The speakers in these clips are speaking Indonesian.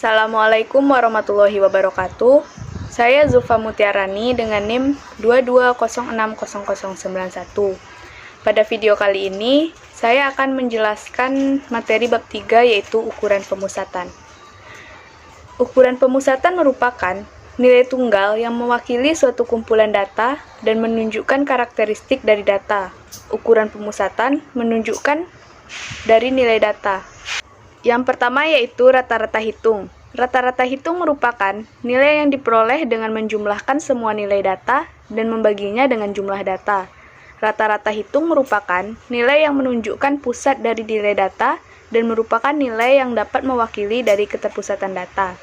Assalamualaikum warahmatullahi wabarakatuh. Saya Zulfa Mutiarani dengan NIM 22060091. Pada video kali ini, saya akan menjelaskan materi bab 3 yaitu ukuran pemusatan. Ukuran pemusatan merupakan nilai tunggal yang mewakili suatu kumpulan data dan menunjukkan karakteristik dari data. Ukuran pemusatan menunjukkan dari nilai data. Yang pertama yaitu rata-rata hitung. Rata-rata hitung merupakan nilai yang diperoleh dengan menjumlahkan semua nilai data dan membaginya dengan jumlah data. Rata-rata hitung merupakan nilai yang menunjukkan pusat dari nilai data dan merupakan nilai yang dapat mewakili dari keterpusatan data.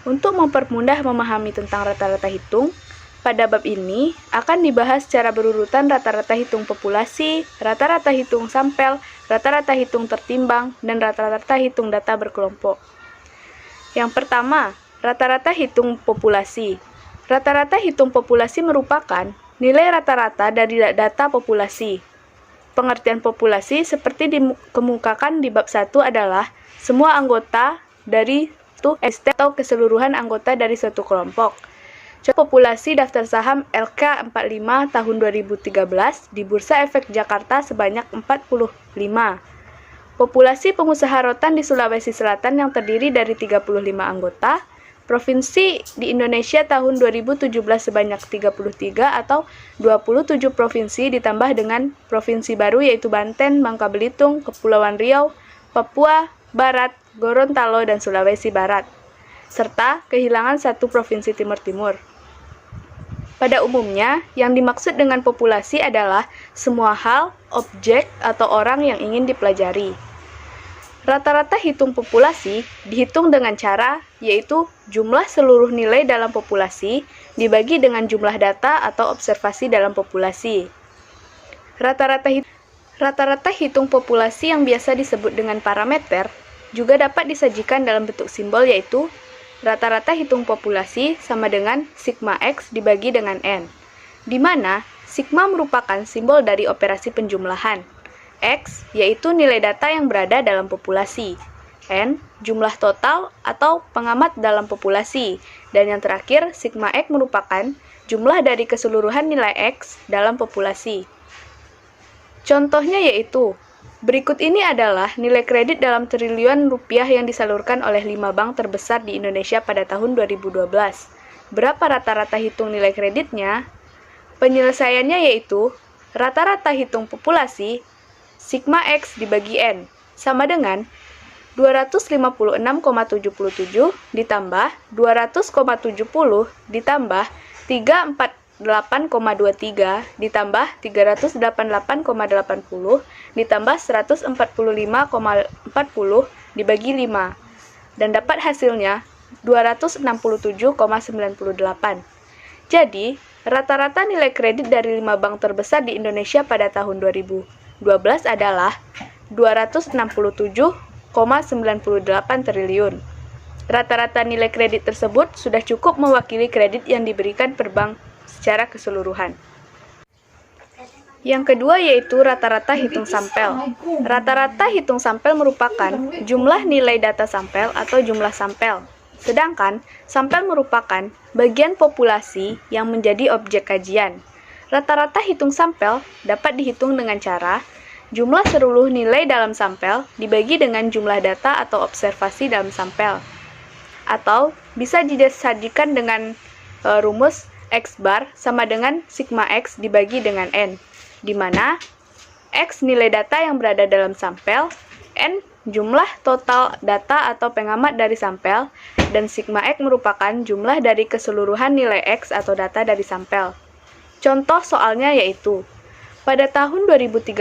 Untuk mempermudah memahami tentang rata-rata hitung, pada bab ini akan dibahas secara berurutan rata-rata hitung populasi, rata-rata hitung sampel, rata-rata hitung tertimbang, dan rata-rata hitung data berkelompok. Yang pertama, rata-rata hitung populasi. Rata-rata hitung populasi merupakan nilai rata-rata dari data populasi. Pengertian populasi seperti dikemukakan di bab 1 adalah semua anggota dari suatu entitas atau keseluruhan anggota dari suatu kelompok. Contoh populasi daftar saham LK45 tahun 2013 di Bursa Efek Jakarta sebanyak 45. Populasi pengusaha rotan di Sulawesi Selatan yang terdiri dari 35 anggota. Provinsi di Indonesia tahun 2017 sebanyak 33 atau 27 provinsi ditambah dengan provinsi baru yaitu Banten, Bangka Belitung, Kepulauan Riau, Papua Barat, Gorontalo, dan Sulawesi Barat, serta kehilangan satu provinsi Timur Timur. Pada umumnya, yang dimaksud dengan populasi adalah semua hal, objek, atau orang yang ingin dipelajari. Rata-rata hitung populasi dihitung dengan cara yaitu jumlah seluruh nilai dalam populasi dibagi dengan jumlah data atau observasi dalam populasi. Rata-rata hitung populasi yang biasa disebut dengan parameter juga dapat disajikan dalam bentuk simbol yaitu rata-rata hitung populasi sama dengan sigma X dibagi dengan N, di mana sigma merupakan simbol dari operasi penjumlahan. X yaitu nilai data yang berada dalam populasi. N jumlah total atau pengamat dalam populasi. Dan yang terakhir, sigma X merupakan jumlah dari keseluruhan nilai X dalam populasi. Contohnya yaitu, berikut ini adalah nilai kredit dalam triliun rupiah yang disalurkan oleh 5 bank terbesar di Indonesia pada tahun 2012. Berapa rata-rata hitung nilai kreditnya? Penyelesaiannya yaitu, rata-rata hitung populasi sigma X dibagi N sama dengan 256,77 ditambah 200,70 ditambah 348,23 ditambah 388,80 ditambah 145,40 dibagi 5 dan dapat hasilnya 267,98. Jadi, rata-rata nilai kredit dari 5 bank terbesar di Indonesia pada tahun 2012 adalah 267,98 triliun. Rata-rata nilai kredit tersebut sudah cukup mewakili kredit yang diberikan per bank secara keseluruhan. Yang kedua yaitu rata-rata hitung sampel. Rata-rata hitung sampel merupakan jumlah nilai data sampel atau jumlah sampel. Sedangkan sampel merupakan bagian populasi yang menjadi objek kajian. Rata-rata hitung sampel dapat dihitung dengan cara jumlah seluruh nilai dalam sampel dibagi dengan jumlah data atau observasi dalam sampel. Atau bisa disajikan dengan rumus X bar sama dengan sigma X dibagi dengan N, di mana X nilai data yang berada dalam sampel, N jumlah total data atau pengamat dari sampel, dan sigma X merupakan jumlah dari keseluruhan nilai X atau data dari sampel. Contoh soalnya yaitu, pada tahun 2013,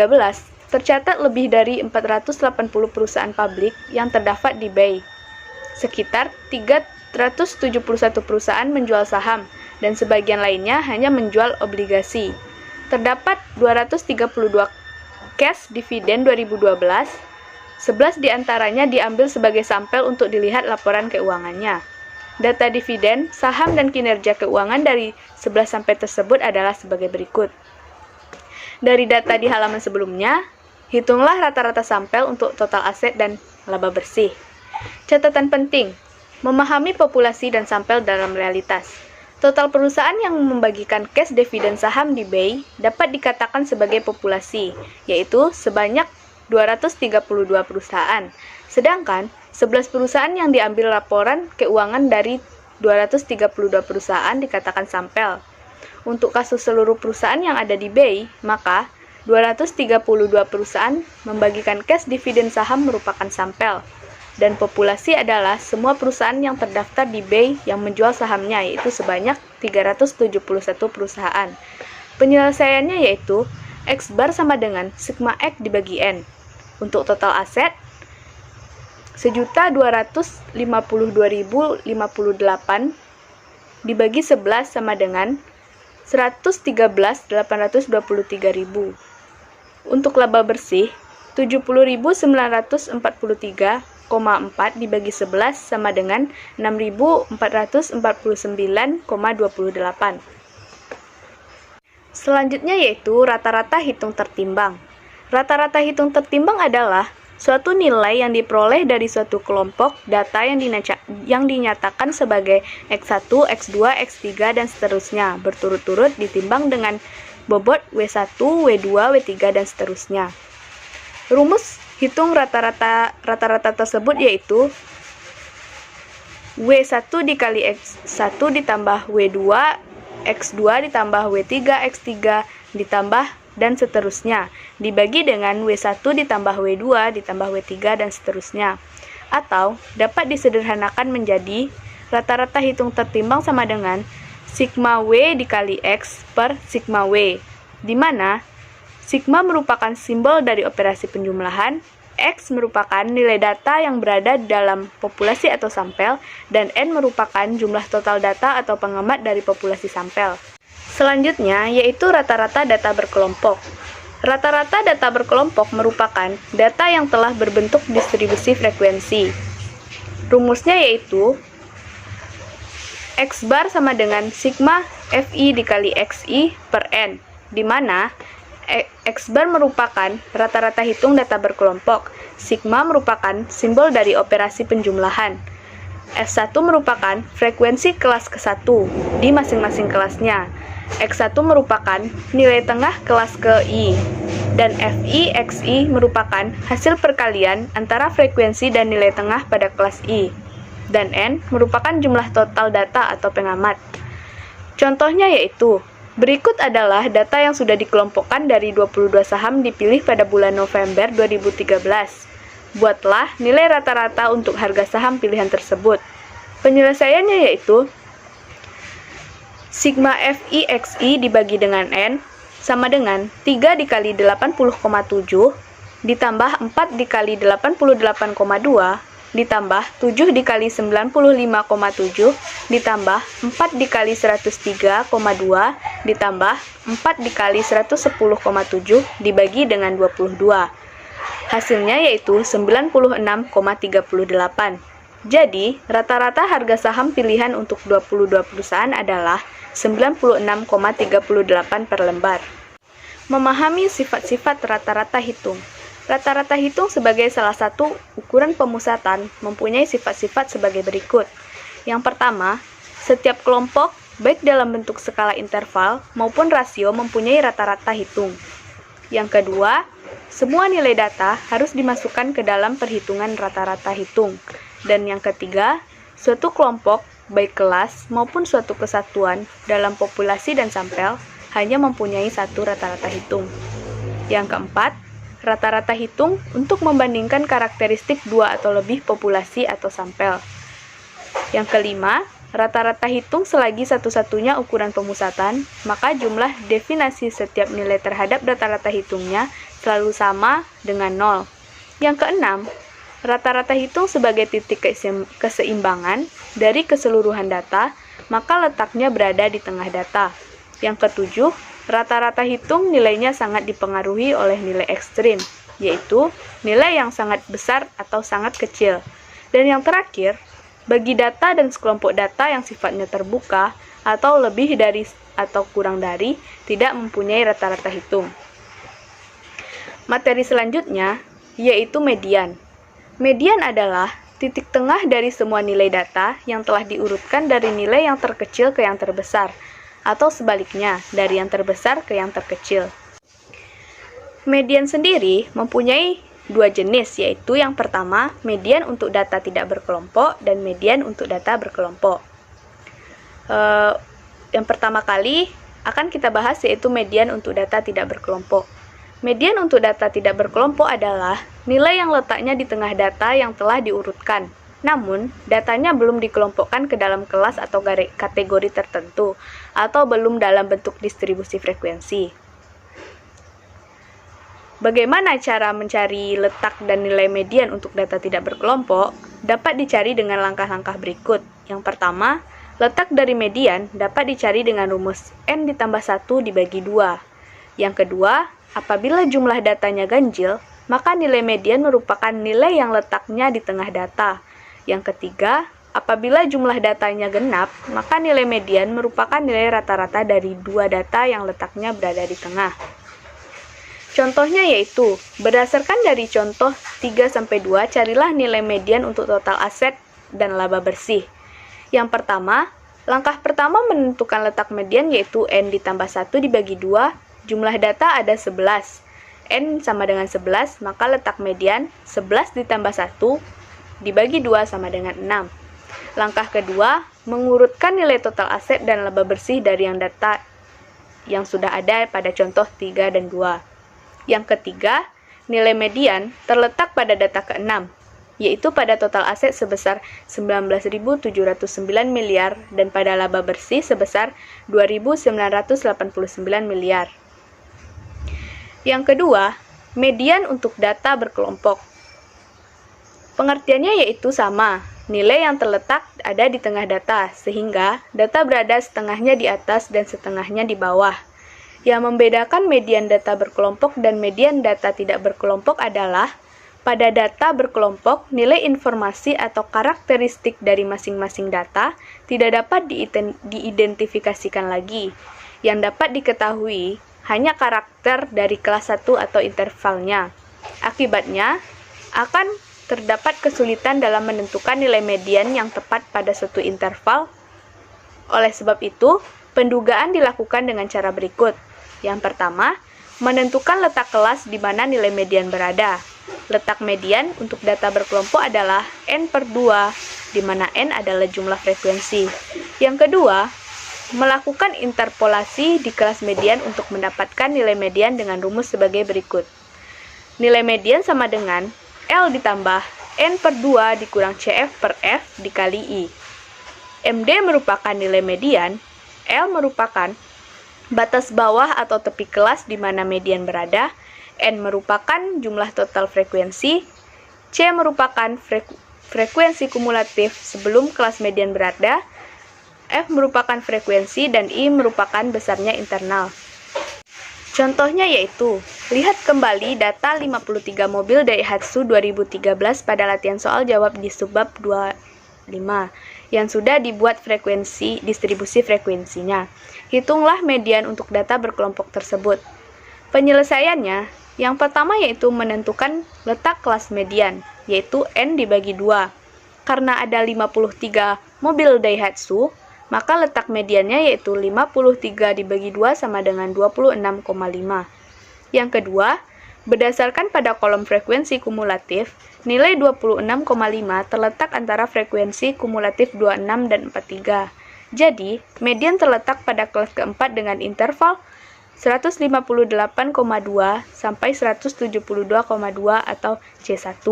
tercatat lebih dari 480 perusahaan publik yang terdaftar di BEI. Sekitar 371 perusahaan menjual saham, dan sebagian lainnya hanya menjual obligasi. Terdapat 232 cash dividen 2012, 11 diantaranya diambil sebagai sampel untuk dilihat laporan keuangannya. Data dividen, saham, dan kinerja keuangan dari 11 sampel tersebut adalah sebagai berikut. Dari data di halaman sebelumnya, hitunglah rata-rata sampel untuk total aset dan laba bersih. Catatan penting, Memahami populasi dan sampel dalam realitas. Total perusahaan yang membagikan cash dividen saham di BEI dapat dikatakan sebagai populasi, yaitu sebanyak 232 perusahaan. Sedangkan 11 perusahaan yang diambil laporan keuangan dari 232 perusahaan dikatakan sampel. Untuk kasus seluruh perusahaan yang ada di BEI, maka 232 perusahaan membagikan cash dividen saham merupakan sampel. Dan populasi adalah semua perusahaan yang terdaftar di BEI yang menjual sahamnya, yaitu sebanyak 371 perusahaan. Penyelesaiannya yaitu X bar sama dengan sigma X dibagi N. Untuk total aset, 1.252.058 dibagi 11 sama dengan 113.823.000. Untuk laba bersih, 70.943,4 dibagi 11 sama dengan 6.449,28. Selanjutnya yaitu rata-rata hitung tertimbang. Rata-rata hitung tertimbang adalah suatu nilai yang diperoleh dari suatu kelompok data yang dinyatakan sebagai X1, X2, X3, dan seterusnya, berturut-turut ditimbang dengan bobot W1, W2, W3, dan seterusnya. Rumus hitung rata-rata tersebut yaitu W1 dikali X1 ditambah W2, X2 ditambah W3, X3 ditambah dan seterusnya, dibagi dengan W1 ditambah W2 ditambah W3 dan seterusnya. Atau dapat disederhanakan menjadi rata-rata hitung tertimbang sama dengan sigma W dikali X per sigma W, di mana sigma merupakan simbol dari operasi penjumlahan, X merupakan nilai data yang berada di dalam populasi atau sampel, dan N merupakan jumlah total data atau pengamat dari populasi sampel. Selanjutnya, yaitu rata-rata data berkelompok. Rata-rata data berkelompok merupakan data yang telah berbentuk distribusi frekuensi. Rumusnya yaitu X bar sama dengan sigma Fi dikali Xi per N, di mana X bar merupakan rata-rata hitung data berkelompok, sigma merupakan simbol dari operasi penjumlahan, F1 merupakan frekuensi kelas ke-1 di masing-masing kelasnya, X1 merupakan nilai tengah kelas ke-I, dan Fi, Xi merupakan hasil perkalian antara frekuensi dan nilai tengah pada kelas I, dan N merupakan jumlah total data atau pengamat. Contohnya yaitu, berikut adalah data yang sudah dikelompokkan dari 22 saham dipilih pada bulan November 2013. Buatlah nilai rata-rata untuk harga saham pilihan tersebut. Penyelesaiannya yaitu sigma Fi Xi dibagi dengan N sama dengan 3 dikali 80,7 ditambah 4 dikali 88,2 ditambah 7 dikali 95,7 ditambah 4 dikali 103,2 ditambah 4 dikali 110,7 dibagi dengan 22. Hasilnya yaitu 96,38. Jadi, rata-rata harga saham pilihan untuk 22 perusahaan adalah 96,38 per lembar. Memahami sifat-sifat rata-rata hitung. Rata-rata hitung sebagai salah satu ukuran pemusatan mempunyai sifat-sifat sebagai berikut. Yang pertama, setiap kelompok, baik dalam bentuk skala interval maupun rasio mempunyai rata-rata hitung. Yang kedua, semua nilai data harus dimasukkan ke dalam perhitungan rata-rata hitung. Dan yang ketiga, suatu kelompok, baik kelas maupun suatu kesatuan dalam populasi dan sampel hanya mempunyai satu rata-rata hitung. Yang keempat, rata-rata hitung untuk membandingkan karakteristik dua atau lebih populasi atau sampel. Yang kelima, rata-rata hitung selagi satu-satunya ukuran pemusatan, maka jumlah definisi setiap nilai terhadap rata-rata hitungnya selalu sama dengan 0. Yang keenam, rata-rata hitung sebagai titik keseimbangan dari keseluruhan data, maka letaknya berada di tengah data. Yang ketujuh, rata-rata hitung nilainya sangat dipengaruhi oleh nilai ekstrim, yaitu nilai yang sangat besar atau sangat kecil. Dan yang terakhir, bagi data dan sekelompok data yang sifatnya terbuka atau lebih dari atau kurang dari tidak mempunyai rata-rata hitung. Materi selanjutnya yaitu median. Median adalah titik tengah dari semua nilai data yang telah diurutkan dari nilai yang terkecil ke yang terbesar, atau sebaliknya, dari yang terbesar ke yang terkecil. Median sendiri mempunyai dua jenis, yaitu yang pertama, median untuk data tidak berkelompok dan median untuk data berkelompok. Yang pertama kali akan kita bahas yaitu median untuk data tidak berkelompok. Median untuk data tidak berkelompok adalah nilai yang letaknya di tengah data yang telah diurutkan. Namun, datanya belum dikelompokkan ke dalam kelas atau kategori tertentu, atau belum dalam bentuk distribusi frekuensi. Bagaimana cara mencari letak dan nilai median untuk data tidak berkelompok? Dapat dicari dengan langkah-langkah berikut. Yang pertama, letak dari median dapat dicari dengan rumus N ditambah 1 dibagi 2. Yang kedua, apabila jumlah datanya ganjil, maka nilai median merupakan nilai yang letaknya di tengah data. Yang ketiga, apabila jumlah datanya genap, maka nilai median merupakan nilai rata-rata dari dua data yang letaknya berada di tengah. Contohnya yaitu, berdasarkan dari contoh 3-2, carilah nilai median untuk total aset dan laba bersih. Yang pertama, langkah pertama menentukan letak median yaitu N ditambah 1 dibagi 2, jumlah data ada 11. N sama dengan 11, maka letak median 11 ditambah 1 dibagi 2 sama dengan 6. Langkah kedua, mengurutkan nilai total aset dan laba bersih dari yang data yang sudah ada pada contoh 3 dan 2. Yang ketiga, nilai median terletak pada data ke-6, yaitu pada total aset sebesar 19.709 miliar dan pada laba bersih sebesar 2.989 miliar. Yang kedua, median untuk data berkelompok. Pengertiannya yaitu sama, nilai yang terletak ada di tengah data, sehingga data berada setengahnya di atas dan setengahnya di bawah. Yang membedakan median data berkelompok dan median data tidak berkelompok adalah, pada data berkelompok, nilai informasi atau karakteristik dari masing-masing data tidak dapat diidentifikasikan lagi. Yang dapat diketahui hanya karakter dari kelas 1 atau intervalnya. Akibatnya, akan terdapat kesulitan dalam menentukan nilai median yang tepat pada suatu interval. Oleh sebab itu, pendugaan dilakukan dengan cara berikut. Yang pertama, menentukan letak kelas di mana nilai median berada. Letak median untuk data berkelompok adalah N/2, di mana N adalah jumlah frekuensi. Yang kedua, melakukan interpolasi di kelas median untuk mendapatkan nilai median dengan rumus sebagai berikut. Nilai median sama dengan L ditambah N/2 dikurang CF/F dikali I. MD merupakan nilai median, L merupakan batas bawah atau tepi kelas di mana median berada, N merupakan jumlah total frekuensi, C merupakan frekuensi kumulatif sebelum kelas median berada, F merupakan frekuensi, dan I merupakan besarnya internal. Contohnya yaitu, lihat kembali data 53 mobil Daihatsu 2013 pada latihan soal jawab di subbab 25 yang sudah dibuat distribusi frekuensinya. Hitunglah median untuk data berkelompok tersebut. Penyelesaiannya, yang pertama yaitu menentukan letak kelas median, yaitu N dibagi 2. Karena ada 53 mobil Daihatsu, maka letak mediannya yaitu 53 dibagi 2 sama dengan 26,5. Yang kedua, berdasarkan pada kolom frekuensi kumulatif, nilai 26,5 terletak antara frekuensi kumulatif 26 dan 43. Jadi, median terletak pada kelas keempat dengan interval 158,2 sampai 172,2 atau C1.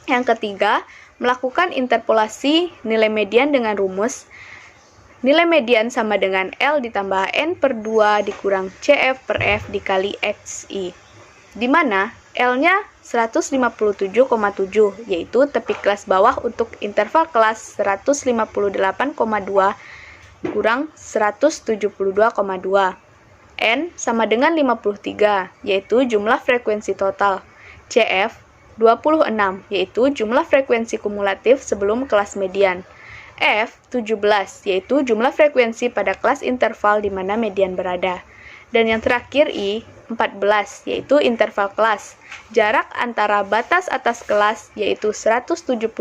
Yang ketiga, melakukan interpolasi nilai median dengan rumus nilai median sama dengan L ditambah N/2 dikurang CF/F dikali XI, di mana L-nya 157,7, yaitu tepi kelas bawah untuk interval kelas 158,2 kurang 172,2. N sama dengan 53, yaitu jumlah frekuensi total. CF 26, yaitu jumlah frekuensi kumulatif sebelum kelas median. F 17, yaitu jumlah frekuensi pada kelas interval di mana median berada. Dan yang terakhir I, 14, yaitu interval kelas. Jarak antara batas atas kelas, yaitu 172,2,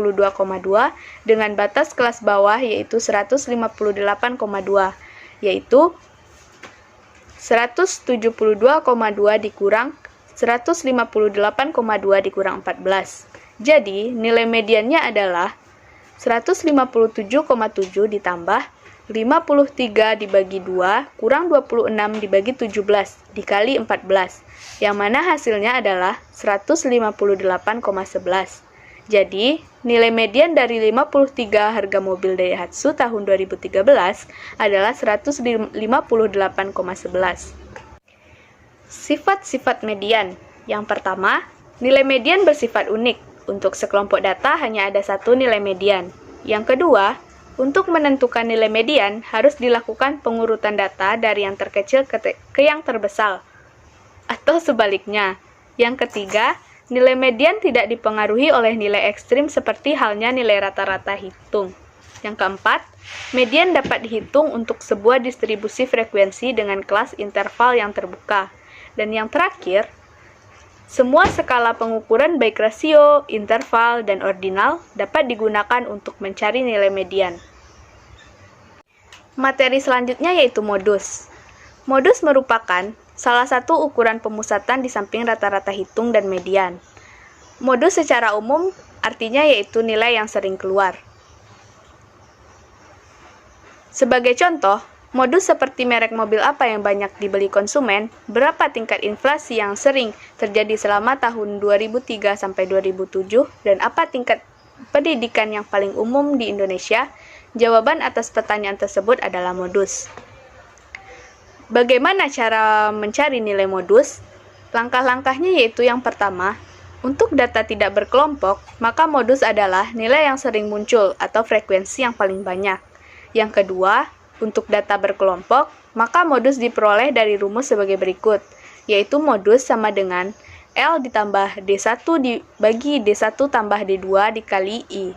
dengan batas kelas bawah, yaitu 158,2, yaitu 172,2 dikurang 158,2 dikurang 14. Jadi, nilai mediannya adalah 157,7 ditambah 53 dibagi 2 kurang 26 dibagi 17 dikali 14, yang mana hasilnya adalah 158,11. Jadi, nilai median dari 53 harga mobil Daihatsu tahun 2013 adalah 158,11. Sifat-sifat median. Yang pertama, nilai median bersifat unik. Untuk sekelompok data hanya ada satu nilai median. Yang kedua, untuk menentukan nilai median harus dilakukan pengurutan data dari yang terkecil ke yang terbesar, atau sebaliknya. Yang ketiga, nilai median tidak dipengaruhi oleh nilai ekstrim seperti halnya nilai rata-rata hitung. Yang keempat, median dapat dihitung untuk sebuah distribusi frekuensi dengan kelas interval yang terbuka. Dan yang terakhir, semua skala pengukuran baik rasio, interval, dan ordinal dapat digunakan untuk mencari nilai median. Materi selanjutnya yaitu modus. Modus merupakan salah satu ukuran pemusatan di samping rata-rata hitung dan median. Modus secara umum artinya yaitu nilai yang sering keluar. Sebagai contoh, modus seperti merek mobil apa yang banyak dibeli konsumen, berapa tingkat inflasi yang sering terjadi selama tahun 2003 sampai 2007, dan apa tingkat pendidikan yang paling umum di Indonesia. Jawaban atas pertanyaan tersebut adalah modus. Bagaimana cara mencari nilai modus? Langkah-langkahnya yaitu yang pertama, untuk data tidak berkelompok, maka modus adalah nilai yang sering muncul atau frekuensi yang paling banyak. Yang kedua, untuk data berkelompok, maka modus diperoleh dari rumus sebagai berikut, yaitu modus sama dengan L ditambah D1 dibagi D1 tambah D2 dikali I.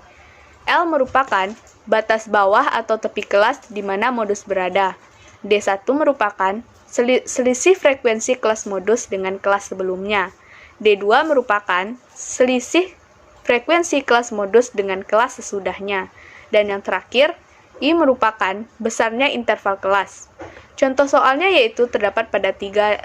L merupakan batas bawah atau tepi kelas di mana modus berada. D1 merupakan selisih frekuensi kelas modus dengan kelas sebelumnya. D2 merupakan selisih frekuensi kelas modus dengan kelas sesudahnya. Dan yang terakhir, I merupakan besarnya interval kelas. Contoh soalnya yaitu terdapat pada 3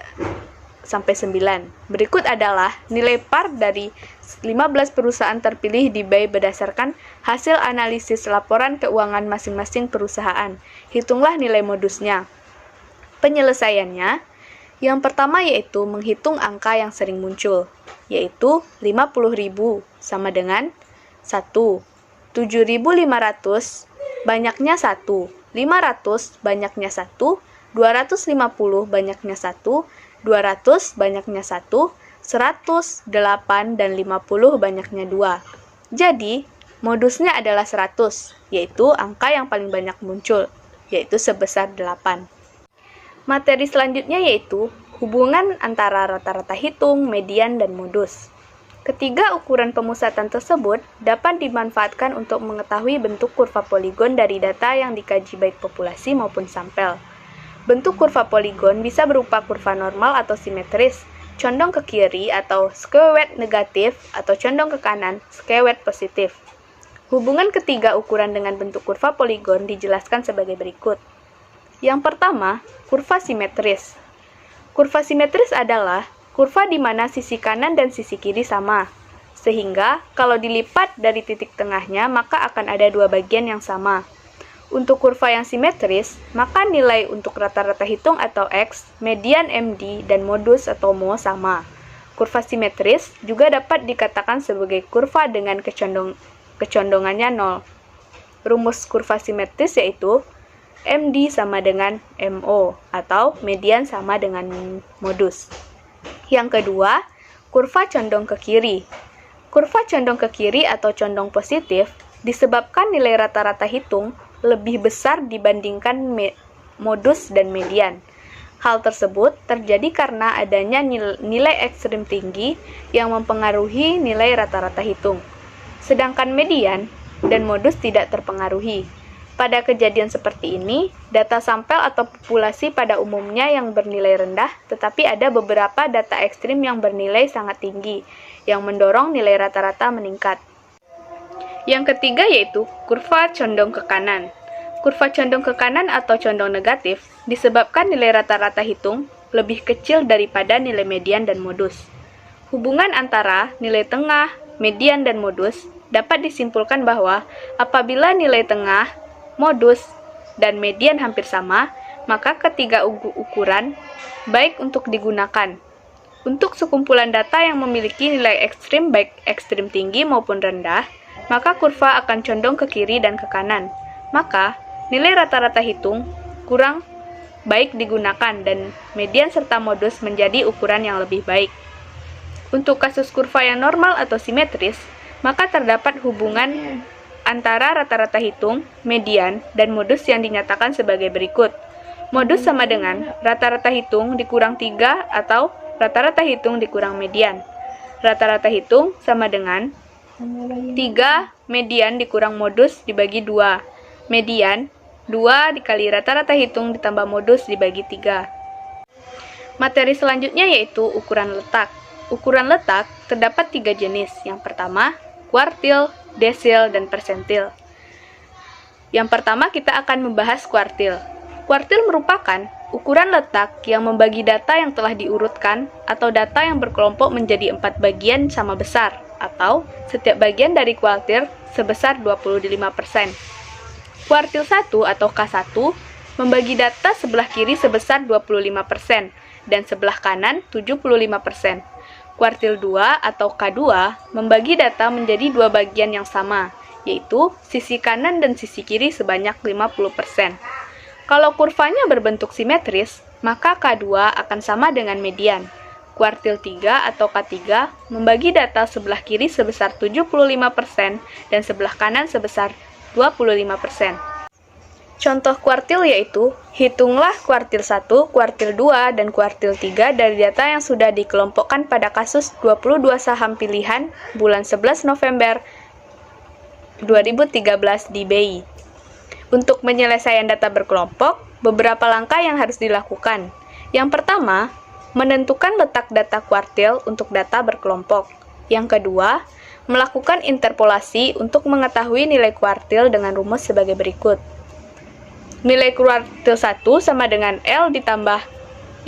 sampai 9. Berikut adalah nilai par dari 15 perusahaan terpilih di BEI berdasarkan hasil analisis laporan keuangan masing-masing perusahaan. Hitunglah nilai modusnya. Penyelesaiannya, yang pertama yaitu menghitung angka yang sering muncul, yaitu 50.000 sama dengan 1, 7.500 banyaknya 1, 500 banyaknya 1, 250 banyaknya 1, 200 banyaknya 1, 100, 8, dan 50 banyaknya 2. Jadi, modusnya adalah 100, yaitu angka yang paling banyak muncul, yaitu sebesar 8. Materi selanjutnya yaitu hubungan antara rata-rata hitung, median, dan modus. Ketiga ukuran pemusatan tersebut dapat dimanfaatkan untuk mengetahui bentuk kurva poligon dari data yang dikaji baik populasi maupun sampel. Bentuk kurva poligon bisa berupa kurva normal atau simetris, condong ke kiri atau skewed negatif, atau condong ke kanan, skewed positif. Hubungan ketiga ukuran dengan bentuk kurva poligon dijelaskan sebagai berikut. Yang pertama, kurva simetris. Kurva simetris adalah kurva di mana sisi kanan dan sisi kiri sama, sehingga kalau dilipat dari titik tengahnya maka akan ada dua bagian yang sama. Untuk kurva yang simetris, maka nilai untuk rata-rata hitung atau X, median MD, dan modus atau Mo sama. Kurva simetris juga dapat dikatakan sebagai kurva dengan kecondongannya 0. Rumus kurva simetris yaitu MD sama dengan MO, atau median sama dengan modus. Yang kedua, kurva condong ke kiri. Kurva condong ke kiri atau condong positif disebabkan nilai rata-rata hitung lebih besar dibandingkan modus dan median. Hal tersebut terjadi karena adanya nilai ekstrim tinggi yang mempengaruhi nilai rata-rata hitung. Sedangkan median dan modus tidak terpengaruhi. Pada kejadian seperti ini, data sampel atau populasi pada umumnya yang bernilai rendah, tetapi ada beberapa data ekstrim yang bernilai sangat tinggi, yang mendorong nilai rata-rata meningkat. Yang ketiga yaitu kurva condong ke kanan. Kurva condong ke kanan atau condong negatif disebabkan nilai rata-rata hitung lebih kecil daripada nilai median dan modus. Hubungan antara nilai tengah, median, dan modus dapat disimpulkan bahwa apabila nilai tengah, modus, dan median hampir sama, maka ketiga ukuran baik untuk digunakan. Untuk sekumpulan data yang memiliki nilai ekstrim baik ekstrim tinggi maupun rendah, maka kurva akan condong ke kiri dan ke kanan. Maka, nilai rata-rata hitung kurang baik digunakan dan median serta modus menjadi ukuran yang lebih baik. Untuk kasus kurva yang normal atau simetris, maka terdapat hubungan antara rata-rata hitung, median, dan modus yang dinyatakan sebagai berikut. Modus sama dengan rata-rata hitung dikurang 3 atau rata-rata hitung dikurang median. Rata-rata hitung sama dengan 3 median dikurang modus dibagi 2. Median 2 dikali rata-rata hitung ditambah modus dibagi 3. Materi selanjutnya yaitu ukuran letak. Ukuran letak terdapat 3 jenis. Yang pertama, kuartil, desil, dan persentil. Yang pertama kita akan membahas kuartil. Kuartil merupakan ukuran letak yang membagi data yang telah diurutkan atau data yang berkelompok menjadi 4 bagian sama besar, atau setiap bagian dari kuartil sebesar 25%. Kuartil 1 atau K1 membagi data sebelah kiri sebesar 25% dan sebelah kanan 75%. Kuartil 2 atau K2 membagi data menjadi 2 bagian yang sama, yaitu sisi kanan dan sisi kiri sebanyak 50%. Kalau kurvanya berbentuk simetris, maka K2 akan sama dengan median. Kuartil 3 atau K3 membagi data sebelah kiri sebesar 75% dan sebelah kanan sebesar 25%. Contoh kuartil yaitu, hitunglah kuartil 1, kuartil 2, dan kuartil 3 dari data yang sudah dikelompokkan pada kasus 22 saham pilihan bulan 11 November 2013 di BI. Untuk penyelesaian data berkelompok, beberapa langkah yang harus dilakukan. Yang pertama, menentukan letak data kuartil untuk data berkelompok. Yang kedua, melakukan interpolasi untuk mengetahui nilai kuartil dengan rumus sebagai berikut. Nilai kuartil 1 sama dengan L ditambah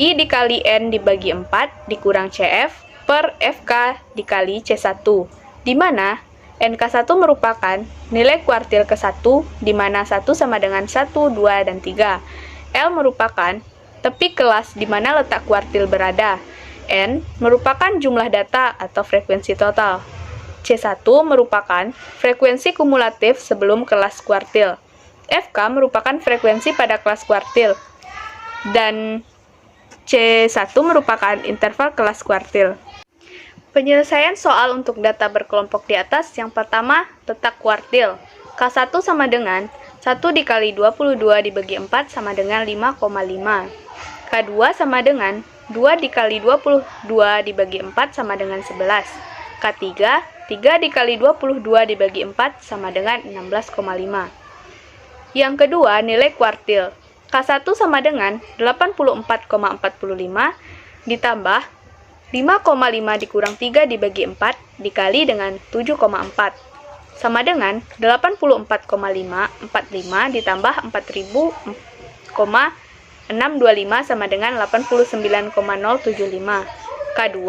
I dikali N dibagi 4 dikurang CF per FK dikali C1, di mana NK1 merupakan nilai kuartil ke-1, di mana 1 sama dengan 1, 2, dan 3. L merupakan tepi kelas di mana letak kuartil berada. N merupakan jumlah data atau frekuensi total. C1 merupakan frekuensi kumulatif sebelum kelas kuartil. FK merupakan frekuensi pada kelas kuartil, dan C1 merupakan interval kelas kuartil. Penyelesaian soal untuk data berkelompok di atas. Yang pertama, letak kuartil. K1 sama dengan 1 dikali 22 dibagi 4 sama dengan 5,5. K2 sama dengan 2 dikali 22 dibagi 4 sama dengan 11. K3, 3 dikali 22 dibagi 4 sama dengan 16,5. Yang kedua, nilai kuartil. K1 sama dengan 84,45 ditambah 5,5 dikurang 3 dibagi 4 dikali dengan 7,4 sama dengan 84,545 ditambah 4000,625 sama dengan 89,075. K2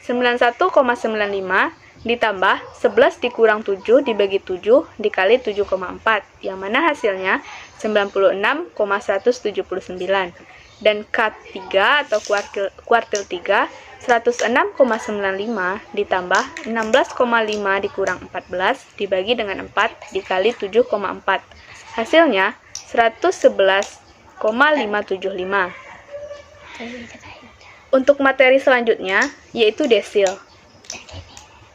91,95 ditambah 11 dikurang 7 dibagi 7 dikali 7,4, yang mana hasilnya 96,179. Dan K3 atau kuartil 3, 106,95 ditambah 16,5 dikurang 14 dibagi dengan 4 dikali 7,4. Hasilnya 111,575. Untuk materi selanjutnya, yaitu desil.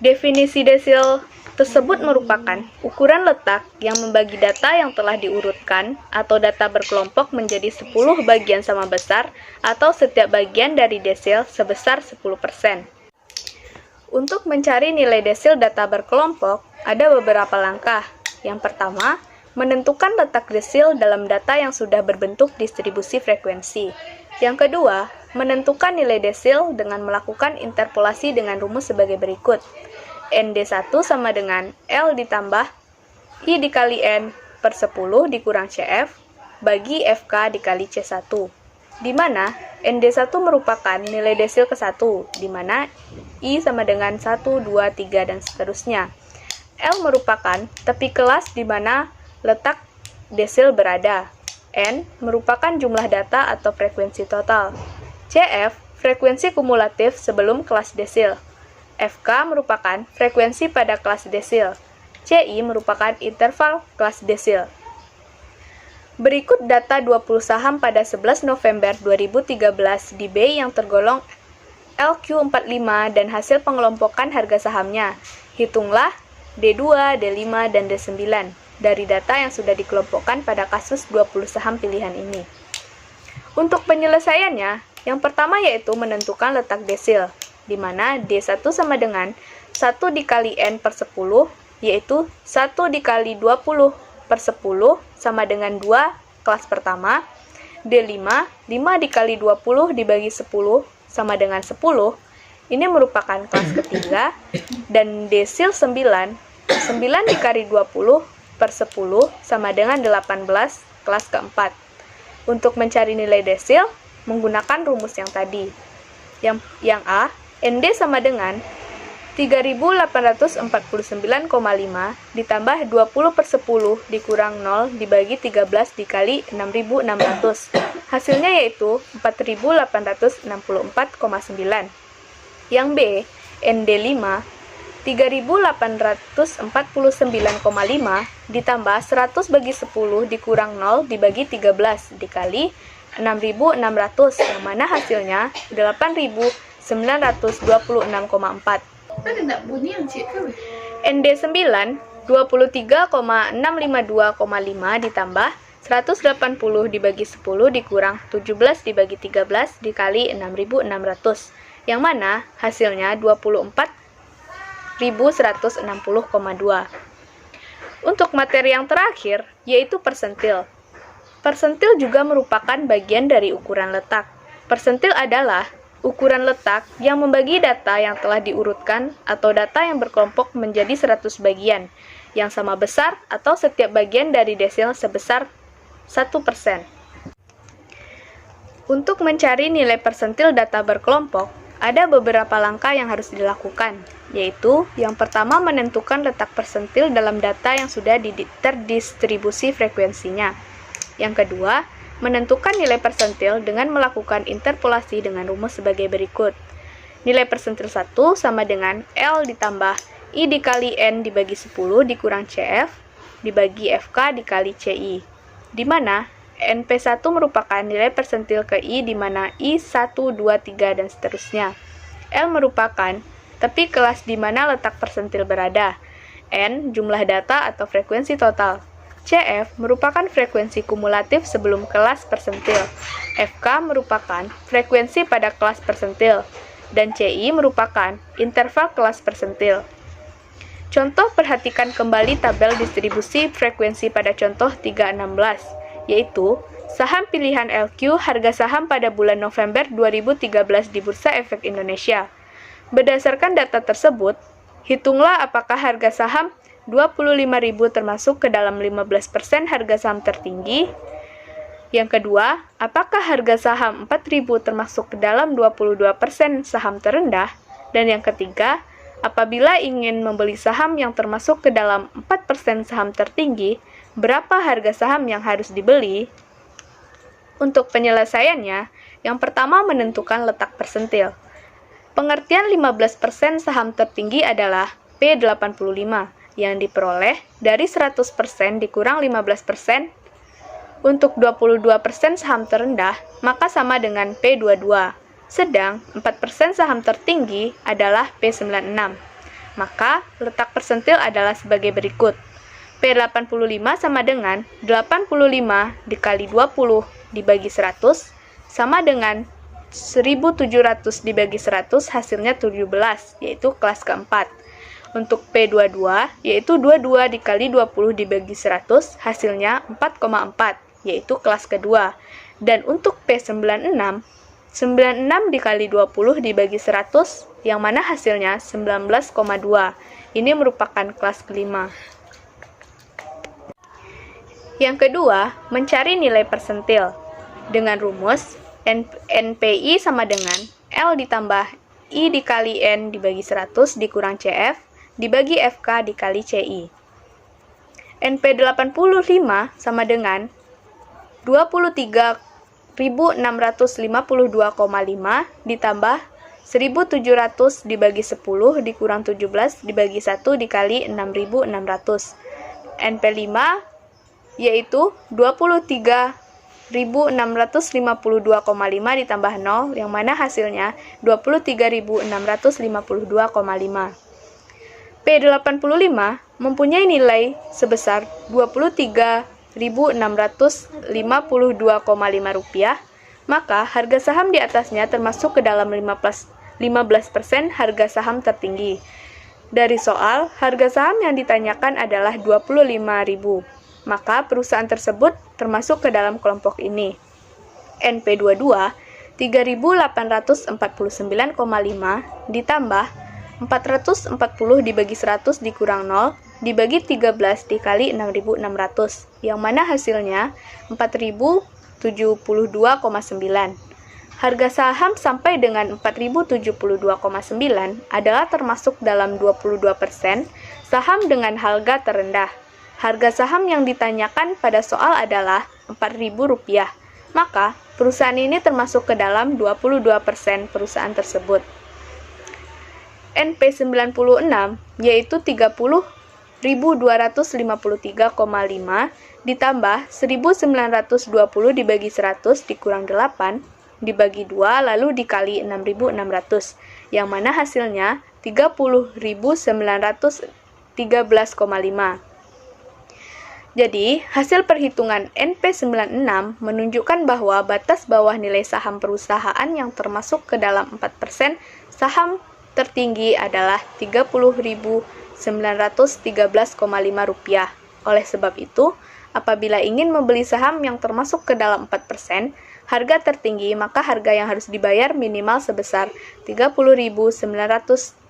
Definisi desil tersebut merupakan ukuran letak yang membagi data yang telah diurutkan atau data berkelompok menjadi 10 bagian sama besar atau setiap bagian dari desil sebesar 10%. Untuk mencari nilai desil data berkelompok, ada beberapa langkah. Yang pertama, menentukan letak desil dalam data yang sudah berbentuk distribusi frekuensi. Yang kedua, menentukan nilai desil dengan melakukan interpolasi dengan rumus sebagai berikut. ND1 sama dengan L ditambah I dikali N per 10 dikurang CF bagi FK dikali C1, di mana ND1 merupakan nilai desil ke-1, di mana I sama dengan 1, 2, 3, dan seterusnya. L merupakan tepi kelas di mana letak desil berada. N merupakan jumlah data atau frekuensi total. CF, frekuensi kumulatif sebelum kelas desil. FK merupakan frekuensi pada kelas desil. CI merupakan interval kelas desil. Berikut data 20 saham pada 11 November 2013 di B yang tergolong LQ45 dan hasil pengelompokan harga sahamnya. Hitunglah D2, D5, dan D9 dari data yang sudah dikelompokkan pada kasus 20 saham pilihan ini. Untuk penyelesaiannya, yang pertama yaitu menentukan letak desil, di mana D1 sama dengan 1 dikali N per 10, yaitu 1 dikali 20 per 10 sama dengan 2 kelas pertama. D5, 5 dikali 20 dibagi 10 sama dengan 10, ini merupakan kelas ketiga. Dan desil 9, 9 dikali 20 per 10 sama dengan 18 kelas keempat. Untuk mencari nilai desil, menggunakan rumus yang tadi. Yang A, ND sama dengan 3849,5 ditambah 20 per 10 dikurang 0 dibagi 13 dikali 6600. Hasilnya yaitu 4864,9. Yang B, ND5 3849,5 ditambah 100 bagi 10 dikurang 0 dibagi 13 dikali 6.600, yang mana hasilnya 8.926,4. ND9 23,652,5 ditambah 180 dibagi 10 dikurang 17 dibagi 13 dikali 6.600, yang mana hasilnya 24.160,2. Untuk materi yang terakhir, yaitu persentil. Persentil juga merupakan bagian dari ukuran letak. Persentil adalah ukuran letak yang membagi data yang telah diurutkan atau data yang berkelompok menjadi 100 bagian, yang sama besar atau setiap bagian dari desil sebesar 1%. Untuk mencari nilai persentil data berkelompok, ada beberapa langkah yang harus dilakukan, yaitu yang pertama menentukan letak persentil dalam data yang sudah terdistribusi frekuensinya. Yang kedua, menentukan nilai persentil dengan melakukan interpolasi dengan rumus sebagai berikut. Nilai persentil 1 sama dengan L ditambah I dikali N dibagi 10 dikurang CF dibagi FK dikali CI, di mana NP1 merupakan nilai persentil ke I di mana I 1, 2, 3, dan seterusnya. L merupakan tepi kelas di mana letak persentil berada. N jumlah data atau frekuensi total. CF merupakan frekuensi kumulatif sebelum kelas persentil. FK merupakan frekuensi pada kelas persentil. Dan CI merupakan interval kelas persentil. Contoh, perhatikan kembali tabel distribusi frekuensi pada contoh 316. Yaitu saham pilihan LQ harga saham pada bulan November 2013 di Bursa Efek Indonesia. Berdasarkan data tersebut, hitunglah apakah harga saham 25.000 termasuk ke dalam 15% harga saham tertinggi. Yang kedua, apakah harga saham 4.000 termasuk ke dalam 22% saham terendah? Dan yang ketiga, apabila ingin membeli saham yang termasuk ke dalam 4% saham tertinggi, berapa harga saham yang harus dibeli? Untuk penyelesaiannya, yang pertama menentukan letak persentil. Pengertian 15% saham tertinggi adalah P85 yang diperoleh dari 100% dikurang 15%. Untuk 22% saham terendah, maka sama dengan P22. Sedang 4% saham tertinggi adalah P96. Maka letak persentil adalah sebagai berikut. P85 sama dengan 85 dikali 20 dibagi 100 sama dengan 1700 dibagi 100 hasilnya 17, yaitu kelas keempat. Untuk P22, yaitu 22 dikali 20 dibagi 100, hasilnya 4,4, yaitu kelas kedua. Dan untuk P96, 96 dikali 20 dibagi 100, yang mana hasilnya 19,2. Ini merupakan kelas kelima. Yang kedua, mencari nilai persentil. Dengan rumus, NPI sama dengan L ditambah I dikali N dibagi 100 dikurang CF dibagi FK dikali CI. NP85 sama dengan 23.652,5 ditambah 1.700 dibagi 10 dikurang 17 dibagi 1 dikali 6.600. NP5 yaitu 23.652,5 ditambah 0, yang mana hasilnya 23.652,5. P85 mempunyai nilai sebesar 23.652,5 rupiah, maka harga saham di atasnya termasuk ke dalam 15% harga saham tertinggi. Dari soal, harga saham yang ditanyakan adalah 25.000, maka perusahaan tersebut termasuk ke dalam kelompok ini. NP22 3.849,5 ditambah 440 dibagi 100 dikurang 0 dibagi 13 dikali 6.600, yang mana hasilnya 4.072,9. Harga saham sampai dengan 4.072,9 adalah termasuk dalam 22% saham dengan harga terendah. Harga saham yang ditanyakan pada soal adalah Rp4.000, maka perusahaan ini termasuk ke dalam 22% perusahaan tersebut. NP96 yaitu 30.253,5 ditambah 1.920 dibagi 100 dikurang 8 dibagi 2 lalu dikali 6.600, yang mana hasilnya 30.913,5. Jadi, hasil perhitungan NP96 menunjukkan bahwa batas bawah nilai saham perusahaan yang termasuk ke dalam 4% saham tertinggi adalah Rp30.913,5. Oleh sebab itu, apabila ingin membeli saham yang termasuk ke dalam 4% harga tertinggi, maka harga yang harus dibayar minimal sebesar Rp30.913,5.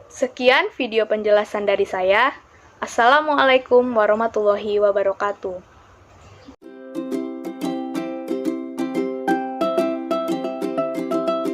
Sekian video penjelasan dari saya. Assalamualaikum warahmatullahi wabarakatuh.